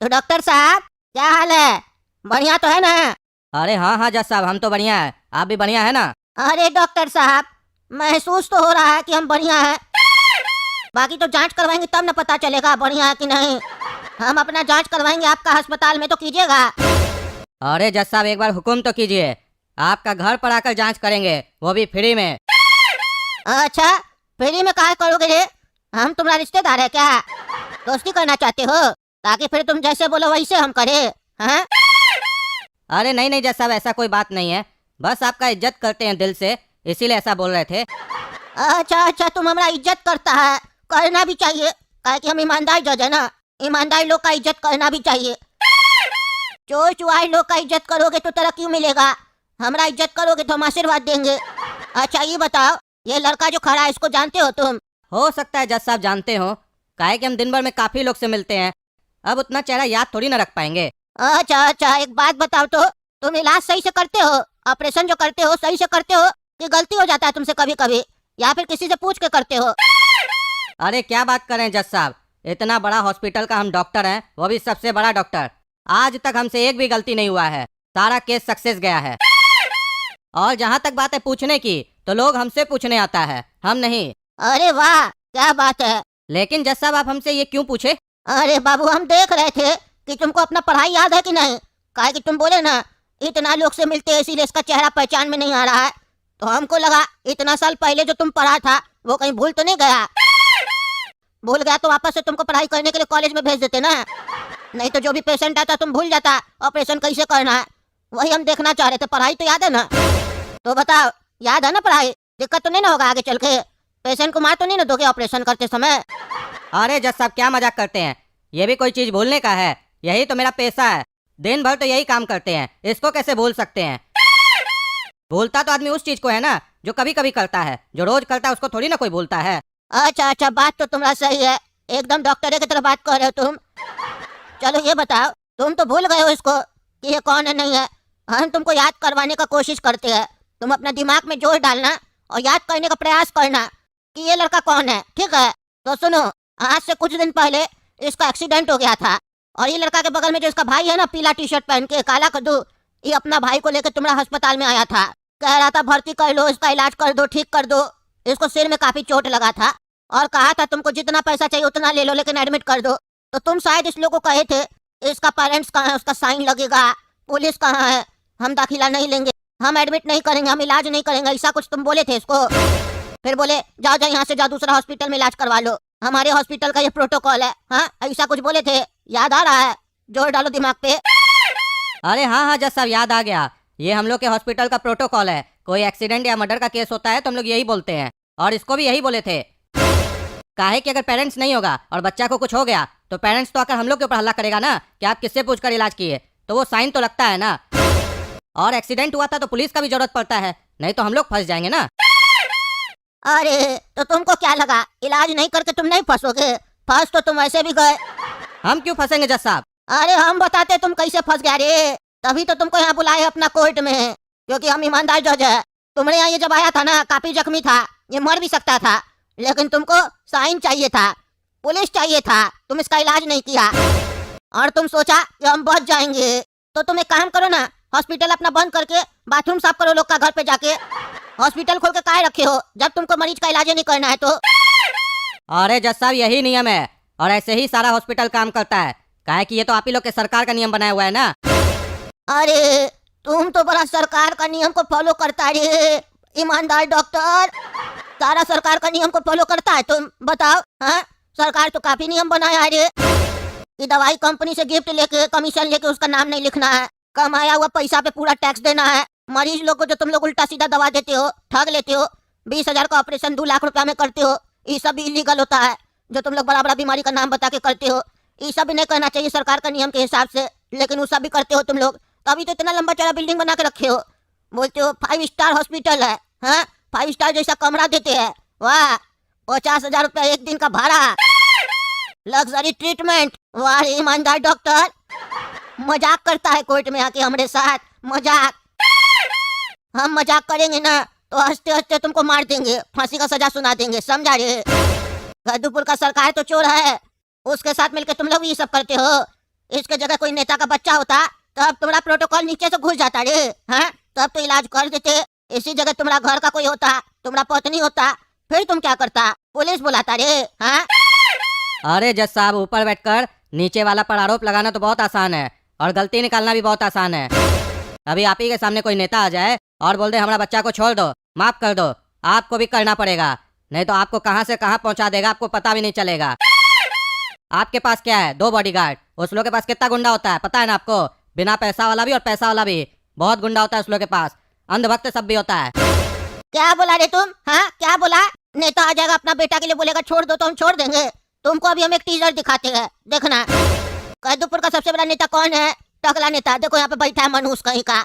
तो डॉक्टर साहब क्या हाल है? बढ़िया तो है ना? अरे हाँ हाँ जज साहब, हम तो बढ़िया है। आप भी बढ़िया है ना? अरे डॉक्टर साहब, महसूस तो हो रहा है कि हम बढ़िया हैं। बाकी तो जांच करवाएंगे तब न पता चलेगा बढ़िया है कि नहीं। हम अपना जांच करवाएंगे, आपका अस्पताल में तो कीजिएगा। अरे जज साहब, एक बार हुक्म तो कीजिए। आपका घर पर आकर जांच करेंगे, वो भी फ्री में। अच्छा, फ्री में काहे करोगे रे? हम तुम्हारा रिश्तेदार है क्या? दोस्ती करना चाहते हो ताकि फिर तुम जैसे बोलो वैसे हम करें? हाँ? अरे नहीं नहीं जज साहब, ऐसा कोई बात नहीं है। बस आपका इज्जत करते हैं दिल से, इसीलिए ऐसा बोल रहे थे। अच्छा अच्छा, तुम हमारा इज्जत करता है, करना भी चाहिए। काहे कि हम ईमानदार जज है ना, ईमानदार लोग का इज्जत करना भी चाहिए। चोर चुआर लोग का इज्जत करोगे तो तरक्की मिलेगा, हमारा इज्जत करोगे तो हम आशीर्वाद देंगे। अच्छा ये बताओ, ये लड़का जो खड़ा है इसको जानते हो तुम? हो सकता है जज साहब जानते हो, काहे कि हम दिन भर में काफी लोग से मिलते हैं। अब उतना चेहरा याद थोड़ी ना रख पाएंगे। अच्छा अच्छा, एक बात बताओ तो, तुम इलाज सही से करते हो? ऑपरेशन जो करते हो सही से करते हो कि गलती हो जाता है तुमसे कभी कभी, या फिर किसी से पूछ के करते हो? अरे क्या बात कर रहे हैं जज साहब, इतना बड़ा हॉस्पिटल का हम डॉक्टर हैं, वो भी सबसे बड़ा डॉक्टर। आज तक हमसे एक भी गलती नहीं हुआ है, सारा केस सक्सेस गया है। और जहाँ तक बात है पूछने की, तो लोग हमसे पूछने आता है, हम नहीं। अरे वाह, क्या बात है। लेकिन जज साहब आप हमसे ये क्यों पूछे? अरे बाबू, हम देख रहे थे कि तुमको अपना पढ़ाई याद है कि नहीं। काहे कि तुम बोले ना इतना लोग से मिलते हैं इसीलिए इसका चेहरा पहचान में नहीं आ रहा है, तो हमको लगा इतना साल पहले जो तुम पढ़ा था वो कहीं भूल तो नहीं गया। भूल गया तो वापस से तुमको पढ़ाई करने के लिए कॉलेज में भेज देते ना, नहीं तो जो भी पेशेंट आता तुम भूल जाता ऑपरेशन कैसे करना है। वही हम देखना चाह रहे थे, पढ़ाई तो याद है ना? तो बताओ, याद है ना पढ़ाई? दिक्कत तो नहीं ना होगा आगे चल के? पेशेंट को मार तो नहीं ना दोगे ऑपरेशन करते समय? अरे जज साहब क्या मजाक करते हैं, ये भी कोई चीज भूलने का है? यही तो मेरा पेशा है, दिन भर तो यही काम करते हैं, इसको कैसे भूल सकते हैं? भूलता तो आदमी उस चीज को है ना जो कभी कभी करता है, जो रोज करता है उसको थोड़ी ना कोई भूलता है। अच्छा अच्छा, बात तो तुम्हारा सही है, एकदम डॉक्टर की तरह बात कर रहे हो तुम। चलो ये बताओ, तुम तो भूल गए हो इसको कि ये कौन है नहीं है। हम तुमको याद करवाने का कोशिश करते हैं, तुम अपना दिमाग में जोर डालना और याद करने का प्रयास करना कि ये लड़का कौन है, ठीक है? तो सुनो, आज से कुछ दिन पहले इसका एक्सीडेंट हो गया था, और ये लड़का के बगल में जो इसका भाई है ना, पीला टी शर्ट पहन के काला कद्दू, ये अपना भाई को लेकर तुम्हारा अस्पताल में आया था। कह रहा था भर्ती कर लो, इसका इलाज कर दो, ठीक कर दो। इसको सिर में काफी चोट लगा था और कहा था तुमको जितना पैसा चाहिए उतना ले लो, लेकिन एडमिट कर दो। तो तुम शायद इस लोग को कहे थे इसका पेरेंट्स कहाँ है, उसका साइन लगेगा, पुलिस कहाँ है, हम दाखिला नहीं लेंगे, हम एडमिट नहीं करेंगे, हम इलाज नहीं करेंगे, ऐसा कुछ तुम बोले थे इसको। फिर बोले जाओ जाओ यहाँ से जाओ, दूसरा हॉस्पिटल में इलाज करवा लो, हमारे हॉस्पिटल का ये प्रोटोकॉल है। हाँ, ऐसा कुछ बोले थे, याद आ रहा है? जोर डालो दिमाग पे। अरे हाँ हाँ जज साहब, याद आ गया। ये हम लोग के हॉस्पिटल का प्रोटोकॉल है, कोई एक्सीडेंट या मर्डर का केस होता है तो हम लोग यही बोलते हैं, और इसको भी यही बोले थे। काहे कि अगर पेरेंट्स नहीं होगा और बच्चा को कुछ हो गया तो पेरेंट्स तो आकर हम लोग के ऊपर हल्ला करेगा ना कि आप किससे पूछकर इलाज किए, तो वो साइन तो लगता है ना। और एक्सीडेंट हुआ था तो पुलिस का भी जरूरत पड़ता है, नहीं तो हम लोग फंस जाएंगे ना। अरे तो तुमको क्या लगा इलाज नहीं करके तुम नहीं फंसोगे? फंस तो तुम वैसे भी गए। हम क्यों फंसेंगे जज साहब? अरे हम बताते तुम कैसे फंस गया रे, तभी तो तुमको यहाँ बुलाए अपना कोर्ट में, क्योंकि हम ईमानदार जज है। तुमने यहाँ ये जब आया था ना, काफी जख्मी था, ये मर भी सकता था, लेकिन तुमको साइन चाहिए था, पुलिस चाहिए था, तुम इसका इलाज नहीं किया और तुम सोचा कि हम बच जाएंगे। तो तुम एक काम करो ना, हॉस्पिटल अपना बंद करके बाथरूम साफ करो लोग का घर पे जाके। हॉस्पिटल खोल के काहे रखे हो जब तुमको मरीज का इलाज नहीं करना है तो? अरे जज साहब यही नियम है, और ऐसे ही सारा हॉस्पिटल काम करता है, काहे कि ये तो आप ही लोग के सरकार का नियम बनाया हुआ है ना। अरे तुम तो बड़ा सरकार का नियम को फॉलो करता रे, ईमानदार डॉक्टर। सारा सरकार का नियम को फॉलो करता है तुम, बताओ। हाँ, सरकार तो काफी नियम बनाया है रे कि दवाई कंपनी से गिफ्ट लेके, कमीशन लेके उसका नाम नहीं लिखना है, कमाया हुआ पैसा पे पूरा टैक्स देना है। मरीज लोग को जो तुम लोग उल्टा सीधा दवा देते हो, ठग लेते हो, 20,000 का ऑपरेशन 2 लाख रुपया में करते हो, ये सब इलीगल होता है। जो तुम लोग बड़ा बड़ा बीमारी का नाम बता के करते हो, ये सब भी नहीं करना चाहिए सरकार का नियम के हिसाब से, लेकिन वो सब भी करते हो तुम लोग। तभी तो इतना लंबा चौड़ा बिल्डिंग बना के रखे हो, बोलते हो 5 स्टार हॉस्पिटल है। हाँ, 5 स्टार जैसा कमरा देते हैं, वाह। 50,000 रुपया एक दिन का भाड़ा, लग्जरी ट्रीटमेंट, वाह ईमानदार डॉक्टर। मजाक करता है कोर्ट में आके हमारे साथ, मजाक। हम मजाक करेंगे ना तो हंसते हंसते तुमको मार देंगे, फांसी का सजा सुना देंगे, समझा रे? गद्दूपुर का सरकार तो चोर है, उसके साथ मिलकर तुम लोग ये सब करते हो। इसके जगह कोई नेता का बच्चा होता तब तुम्हारा प्रोटोकॉल नीचे से घुस जाता रे। हाँ, तब तो इलाज कर देते। इसी जगह तुम्हारा घर का कोई होता, तुम्हारा पत्नी होता, फिर तुम क्या करता? पुलिस बुलाता रे। हाँ, अरे जज साहब, ऊपर बैठकर नीचे वाला पर आरोप लगाना तो बहुत आसान है और गलती निकालना भी बहुत आसान है। अभी आप ही के सामने कोई नेता आ जाए और बोल दे हमारा बच्चा को छोड़ दो, माफ कर दो, आपको भी करना पड़ेगा, नहीं तो आपको कहां से कहां पहुंचा देगा आपको पता भी नहीं चलेगा। आपके पास क्या है? 2 बॉडीगार्ड। उस लोग के पास कितना गुंडा होता है पता है ना आपको? बिना पैसा वाला भी और पैसा वाला भी, बहुत गुंडा होता है उस लोग के पास। अंधभक्त सब भी होता है। क्या बोला रे तुम? हाँ, क्या बोला? नेता आ जाएगा अपना बेटा के लिए बोलेगा छोड़ दो तो हम छोड़ देंगे? तुमको अभी हम एक टीजर दिखाते हैं, देखना। कैदुपुर का सबसे बड़ा नेता कौन है? टकला नेता। देखो यहाँ पे बैठा है मनहूस कहीं का।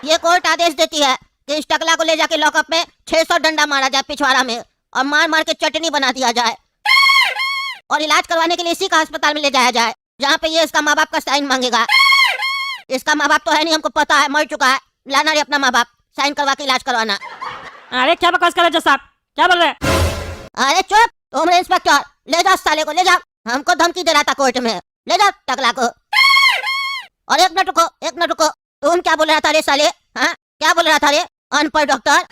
ये कोर्ट आदेश देती है कि इस टकला को ले जाके लॉकअप में 600 डंडा मारा जाए पिछवाड़ा में और मार मार के चटनी बना दिया जाए और इलाज करवाने के लिए इसी का अस्पताल में ले जाया जाए जहाँ पे ये इसका माँ बाप का साइन मांगेगा। इसका माँ बाप तो है नहीं, हमको पता है, मर चुका है। लाना रे अपना माँ बाप, साइन करवा के इलाज करवाना। अरे क्या बकवास कर रहे हो जज साहब, क्या बोल रहे हैं? अरे चुप तुम रे इंस्पेक्टर, ले जाओ साले को, ले जाओ। हमको धमकी दे रहा था कोर्ट में, ले जाओ टकला को। और एक मिनट रुको, एक मिनट रुको, तुम क्या बोल रहा था रे साले? हाँ, क्या बोल रहा था रे अनपढ़ डॉक्टर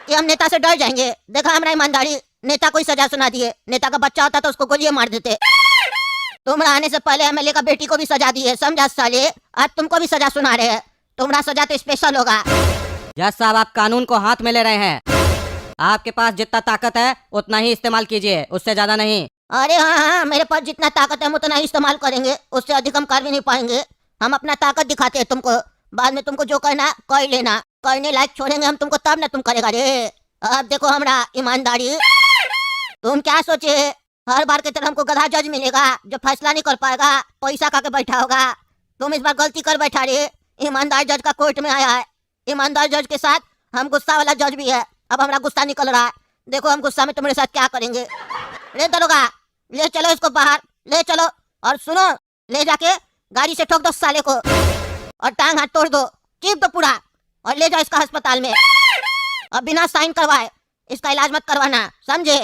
कि हम नेता से डर जाएंगे? देखा हमारा ईमानदारी, नेता को ही सजा सुना दिए। नेता का बच्चा होता तो उसको गोलियां मार देते। तुम्हारा आने से पहले एमएलए का बेटी को भी सजा दी है, समझा साले? आज तुमको भी सजा सुना रहे हैं। तुम्हारा सजा तो स्पेशल होगा। जज साहब, आप कानून को हाथ में ले रहे हैं। आपके पास जितना ताकत है उतना ही इस्तेमाल कीजिए, उससे ज्यादा नहीं। अरे हाँ हाँ, मेरे पास जितना ताकत है हम उतना ही इस्तेमाल करेंगे, उससे अधिक हम कर भी नहीं पाएंगे। हम अपना ताकत दिखाते हैं तुमको, बाद में तुमको जो करना कर लेना। करने लायक छोड़ेंगे हम तुमको तब ना तुम करेगा रे। अब देखो हमारा ईमानदारी। तुम क्या सोचे हर बार की तरह हमको गधा जज मिलेगा जो फैसला नहीं कर पाएगा, पैसा खा के बैठा होगा? तुम इस बार गलती कर बैठा रे। ईमानदार जज का कोर्ट में आया है, ईमानदार जज के साथ हम गुस्सा वाला जज भी है। अब हमारा गुस्सा निकल रहा है, देखो हम गुस्सा में तुम्हारे साथ क्या करेंगे। रे दरोगा, ले चलो इसको बाहर, ले चलो। और सुनो, ले जाके गाड़ी से ठोक दो साले को और टांग हाथ तोड़ दो, चीप दो पूरा और ले जाओ इसका अस्पताल में। अब बिना साइन करवाए इसका इलाज मत करवाना, समझे?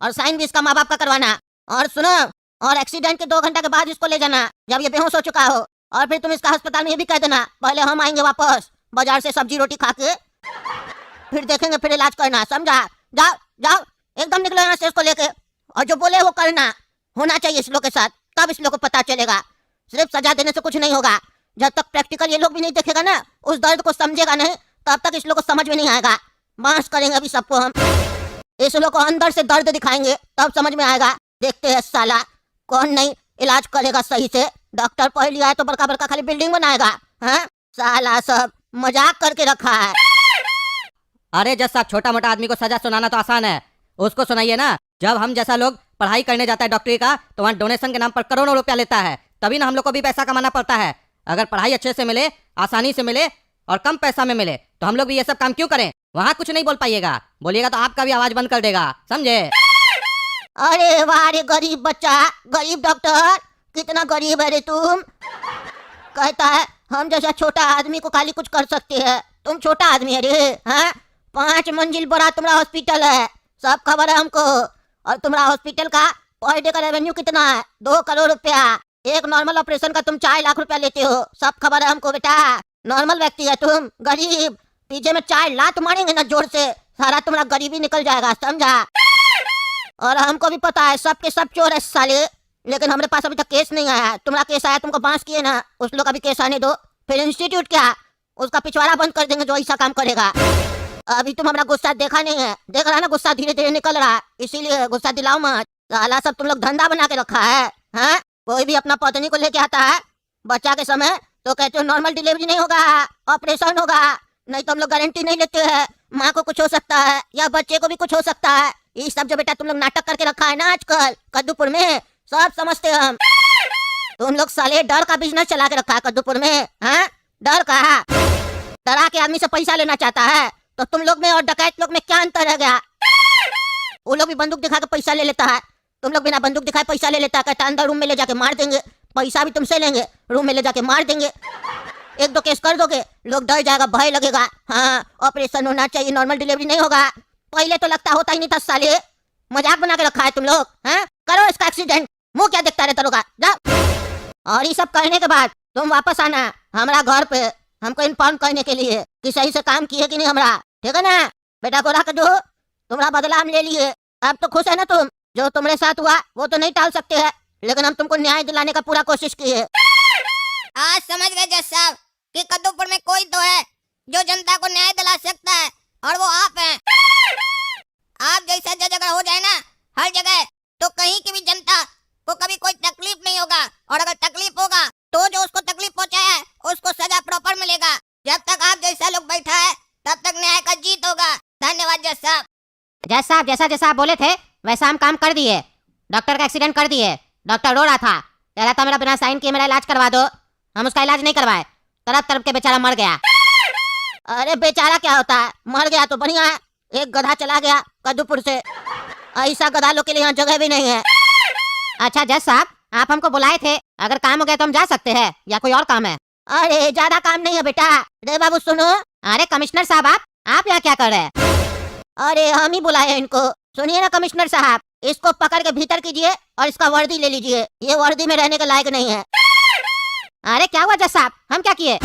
और साइन भी इसका माँ बाप का करवाना। और सुनो, और एक्सीडेंट के 2 घंटे के बाद इसको ले जाना जब ये बेहोश हो चुका हो। और फिर तुम इसका अस्पताल में ये भी कह देना पहले हम आएंगे वापस बाजार से सब्जी रोटी खा के, फिर देखेंगे, फिर इलाज करना, समझा? जाओ जाओ, एकदम निकलो यहाँ से इसको लेके। और जो बोले वो करना होना चाहिए इस लोग के साथ, तब इस लोग को पता चलेगा। सिर्फ सजा देने से कुछ नहीं होगा। जब तक प्रैक्टिकल ये लोग भी नहीं देखेगा ना, उस दर्द को समझेगा नहीं, तब तक इस लोग को समझ में नहीं आएगा। मांस करेंगे अभी सबको हम, इस लोग को अंदर से दर्द दिखाएंगे तब समझ में आएगा। देखते हैं साला कौन नहीं इलाज करेगा सही से। डॉक्टर पढ़ लिया है तो बड़का बड़का खाली बिल्डिंग बनाएगा। हाँ, साला सब मजाक करके रखा है। अरे जज साहब, छोटा मोटा आदमी को सजा सुनाना तो आसान है, उसको सुनाइए ना। जब हम जैसा लोग पढ़ाई करने जाता है डॉक्टरी का तो वहाँ डोनेशन के नाम पर करोड़ों रुपया लेता है, तभी ना हम लोग को भी पैसा कमाना पड़ता है। अगर पढ़ाई अच्छे से मिले, आसानी से मिले और कम पैसा में मिले तो हम लोग भी ये सब काम क्यों करें? वहाँ कुछ नहीं बोल पाइएगा, बोलिएगा तो आपका भी आवाज बंद कर देगा, समझे? अरे वाह रे गरीब बच्चा, गरीब डॉक्टर, कितना गरीब है रे तुम। कहता है हम जैसा छोटा आदमी को खाली कुछ कर सकते हैं। तुम छोटा आदमी है रे। हाँ, 5 मंजिल बड़ा तुम्हारा हॉस्पिटल है, सब खबर है हमको। और तुम्हारा हॉस्पिटल का पर डे का रेवेन्यू कितना है? 2 करोड़ रुपया। एक नॉर्मल ऑपरेशन का तुम 4 लाख रुपया लेते हो, सब खबर है हमको बेटा। नॉर्मल व्यक्ति है तुम, गरीब। पीछे में 4 लात मारेंगे ना जोर से, सारा तुम्हारा गरीबी निकल जाएगा, समझा? और हमको भी पता है सबके सब चोर है साले, लेकिन हमारे पास अभी तक केस नहीं आया। तुम्हारा केस आया, तुमको बांस किए ना, उस लोग का भी केस आने दो। फिर इंस्टीट्यूट क्या, उसका पिछवाड़ा बंद कर देंगे जो ऐसा काम करेगा। अभी तुम हमारा गुस्सा देखा नहीं है, देख रहा है ना गुस्सा धीरे धीरे निकल रहा है, इसीलिए गुस्सा दिलाओ मत। साला सब तुम लोग धंधा बना के रखा है। हाँ, कोई भी अपना पत्नी को लेके आता है बच्चा के समय तो कहते हो नॉर्मल डिलीवरी नहीं होगा, ऑपरेशन होगा। नहीं तो हम लोग गारंटी नहीं लेते हैं, माँ को कुछ हो सकता है या बच्चे को भी कुछ हो सकता है। ये सब जो बेटा तुम लोग नाटक करके रखा है ना आजकल कद्दूपुर में, सब समझते हैं हम। तुम लोग साले डर का बिजनेस चला के रखा है कद्दूपुर में। हाँ, डर का, डरा के आदमी से पैसा लेना चाहता है। तो तुम लोग में और डकैत लोग में क्या अंतर रह गया? वो लोग भी बंदूक दिखा के पैसा ले लेता है, तुम लोग बिना बंदूक दिखाए पैसा ले लेता है। कहता अंदर रूम में ले जाके मार देंगे, पैसा भी तुमसे लेंगे, रूम में ले जाके मार देंगे। 1-2 केस कर दोगे, लोग डर जाएगा, भय लगेगा। हाँ, ऑपरेशन होना चाहिए, नॉर्मल डिलीवरी नहीं होगा। पहले तो लगता होता ही नहीं था साले, मजाक बना के रखा है तुम लोग। हाँ, करो इसका एक्सीडेंट, मुंह क्या देखता रहता होगा, जाओ। और ये सब करने के बाद तुम वापस आना हमारा घर पे हमको इन्फॉर्म करने के लिए कि सही से काम किए कि नहीं हमरा, ठीक है ना बेटा गोरा कद्दू? तुम्हारा बदला हम ले लिए, अब तो खुश है ना तुम? जो तुम्हारे साथ हुआ वो तो नहीं टाल सकते हैं, लेकिन हम तुमको न्याय दिलाने का पूरा कोशिश किए। आज समझ गए जज साहब कि कद्दूपुर में कोई तो है जो जनता को न्याय दिला सकता है, और वो आप हैं। आप जैसा जज अगर हो जाए ना हर जगह, तो कहीं की भी जनता को कभी कोई तकलीफ नहीं होगा, और अगर तकलीफ होगा तो जो उसको तकलीफ पहुंचाया है उसको सजा प्रॉपर मिलेगा। जब तक आप जैसा लोग बैठा है तब तक न्याय का जीत होगा। धन्यवाद जज साहब। जज साहब जैसा आप बोले थे वैसा हम काम कर दिए। डॉक्टर का एक्सीडेंट कर दिए। डॉक्टर रो रहा था, कह रहा था मेरा बिना साइन किए मेरा इलाज करवा दो। हम उसका इलाज नहीं करवाए, तरफ तरफ के बेचारा मर गया। अरे बेचारा क्या होता है, मर गया तो बढ़िया है। एक गधा चला गया कद्दूपुर से, ऐसा गधा लोग के लिए यहाँ जगह भी नहीं है। अच्छा जज साहब आप हमको बुलाए थे, अगर काम हो गया तो हम जा सकते हैं या कोई और काम है? अरे ज्यादा काम नहीं है बेटा। रे बाबू सुनो। अरे कमिश्नर साहब आप यहाँ क्या कर रहे हैं? अरे हम ही बुलाए इनको। सुनिए ना कमिश्नर साहब, इसको पकड़ के भीतर कीजिए और इसका वर्दी ले लीजिए, ये वर्दी में रहने के लायक नहीं है। अरे क्या हुआ जज साहब, हम क्या किए?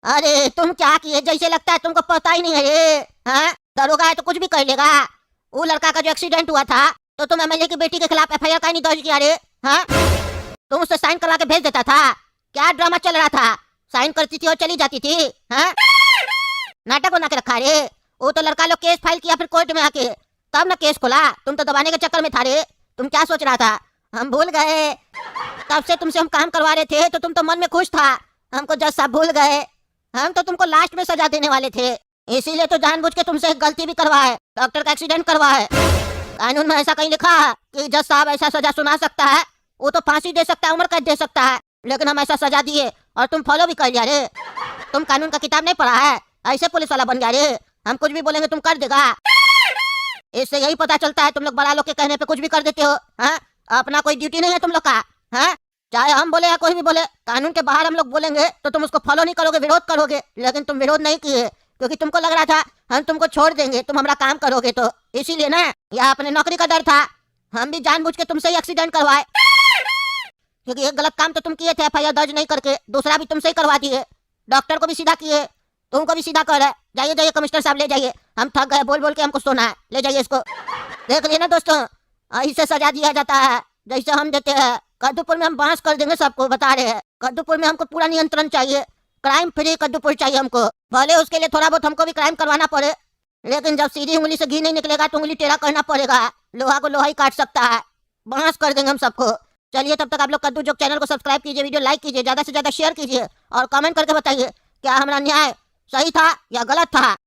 अरे तुम क्या किए जैसे लगता है तुमको पता ही नहीं है रे। हाँ दरोगा है तो कुछ भी कर लेगा। वो लड़का का जो एक्सीडेंट हुआ था तो तुम एमएलए की बेटी के खिलाफ एफआईआर का नहीं दर्ज किया रे? हाँ तुम उससे साइन करवा के भेज देता था। क्या ड्रामा चल रहा था? साइन करती थी और चली जाती थी। हाँ नाटक बना के रखा रे। वो तो लड़का लोग केस फाइल किया फिर कोर्ट में आके, तब ना केस खोला। तुम तो दबाने के चक्कर में था रे। तुम क्या सोच रहा था? हम भूल गए, तब से तुमसे हम काम करवा रहे थे तो तुम तो मन में खुश था। हमको जज साहब भूल गए। हम तो तुमको लास्ट में सजा देने वाले थे, इसीलिए तो जानबूझ के तुमसे एक गलती भी करवाए, डॉक्टर का एक्सीडेंट करवाए। कानून में ऐसा कहीं लिखा है कि जज साहब ऐसा सजा सुना सकता है? वो तो फांसी दे सकता है, उम्र कैद दे सकता है, लेकिन हम ऐसा सजा दिए और तुम फॉलो भी कर लिया रे। तुम कानून का किताब नहीं पढ़ा है, ऐसे पुलिस वाला बन गया रे। हम कुछ भी बोलेंगे तुम कर देगा। इससे यही पता चलता है तुम लोग बड़ा लोग के कहने पे कुछ भी कर देते हो। हाँ अपना कोई ड्यूटी नहीं है तुम लोग का। हाँ चाहे हम बोले या कोई भी बोले, कानून के बाहर हम लोग बोलेंगे तो तुम उसको फॉलो नहीं करोगे, विरोध करोगे। लेकिन तुम विरोध नहीं किए क्योंकि तुमको लग रहा था हम तुमको छोड़ देंगे, तुम हमारा काम करोगे, तो इसीलिए ना, या अपने नौकरी का डर था। हम भी जानबूझ के तुमसे ही एक्सीडेंट करवाए, क्योंकि एक गलत काम तो तुम किए थे एफआईआर दर्ज नहीं करके, दूसरा भी तुमसे ही करवा दिए। डॉक्टर को भी सीधा किए, तुमको भी सीधा कर है। जाइए जाइए कमिश्नर साहब ले जाइए, हम थक गए बोल बोल के, हमको सोना है। ले जाइए इसको। देख लिए ना दोस्तों, ऐसे सजा दिया जाता है जैसे हम देते हैं। कद्दूपुर में हम बांस कर देंगे सबको, बता रहे हैं। कद्दूपुर में हमको पूरा नियंत्रण चाहिए, क्राइम फ्री कद्दूपुर चाहिए हमको। भले उसके लिए थोड़ा बहुत हमको भी क्राइम करवाना पड़े, लेकिन जब सीधी उंगली से घी नहीं निकलेगा तो उंगली टेढ़ा करना पड़ेगा। लोहा को लोहा ही काट सकता है, बांस कर देंगे हम सबको। चलिए तब तक आप लोग कद्दू जोक चैनल को सब्सक्राइब कीजिए, वीडियो लाइक कीजिए, ज्यादा से ज्यादा शेयर कीजिए और कमेंट करके बताइए क्या हमारा न्याय सही था या गलत था।